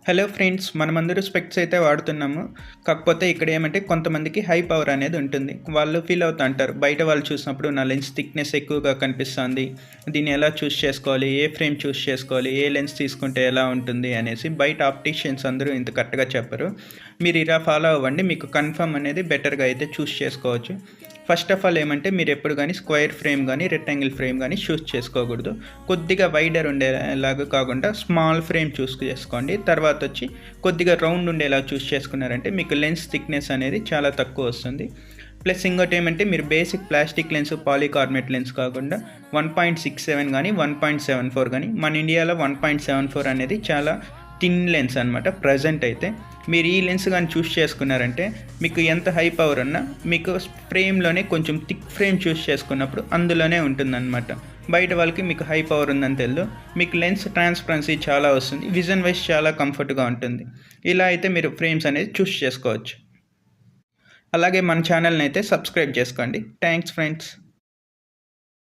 Hello friends, మనమందరూ specs అయితే వాడుతున్నాము. కాకపోతే ఇక్కడ ఏమంటే కొంతమందికి హై పవర్ అనేది ఉంటుంది. వాళ్ళు ఫీల్ అవుతా అంటారు, బయట వాళ్ళు చూసినప్పుడు నా లెన్స్ థిక్నెస్ ఎక్కువగా కనిపిస్తుంది, దీన్ని ఎలా చూస్ చేసుకోవాలి, ఏ ఫ్రేమ్ చూస్ చేసుకోవాలి, ఏ లెన్స్ తీసుకుంటే ఎలా ఉంటుంది అనేసి బయట ఆప్టిషియన్స్ అందరూ ఇంత కరెక్ట్గా చెప్పరు. మీరు ఇలా ఫాలో అవ్వండి, మీకు కన్ఫర్మ్ అనేది బెటర్గా అయితే చూస్ చేసుకోవచ్చు. ఫస్ట్ ఆఫ్ ఆల్ ఏమంటే మీరు ఎప్పుడు కానీ స్క్వేర్ ఫ్రేమ్ కానీ రెక్టాంగిల్ ఫ్రేమ్ కానీ చూస్ చేసుకోకూడదు. కొద్దిగా వైడర్ ఉండేలాగా కాకుండా స్మాల్ ఫ్రేమ్ చూస్ చేసుకోండి. తర్వాత వచ్చి కొద్దిగా రౌండ్ ఉండేలా చూస్ చేసుకున్నారంటే మీకు లెన్స్ థిక్నెస్ అనేది చాలా తక్కువ వస్తుంది. ప్లస్ ఇంకోటి ఏమంటే మీరు basic plastic lens, polycarbonate lens కాకుండా 1.67 కానీ 1.74 కానీ, మన ఇండియాలో 1.74 అనేది చాలా థిన్ లెన్స్ అనమాట. ప్రజెంట్ అయితే మీరు ఈ లెన్స్ కానీ చూస్ చేసుకున్నారంటే మీకు ఎంత హై పవర్ ఉన్నా మీకు ఫ్రేమ్లోనే కొంచెం థిక్ ఫ్రేమ్ చూస్ చేసుకున్నప్పుడు అందులోనే ఉంటుందన్నమాట. బయట వాళ్ళకి మీకు హై పవర్ ఉందని తెలియదు, మీకు లెన్స్ ట్రాన్స్పరెన్సీ చాలా వస్తుంది, విజన్ వైజ్ చాలా కంఫర్ట్గా ఉంటుంది. ఇలా అయితే మీరు ఫ్రేమ్స్ అనేది చూస్ చేసుకోవచ్చు. అలాగే మన ఛానల్ని అయితే సబ్స్క్రైబ్ చేసుకోండి. Thanks friends.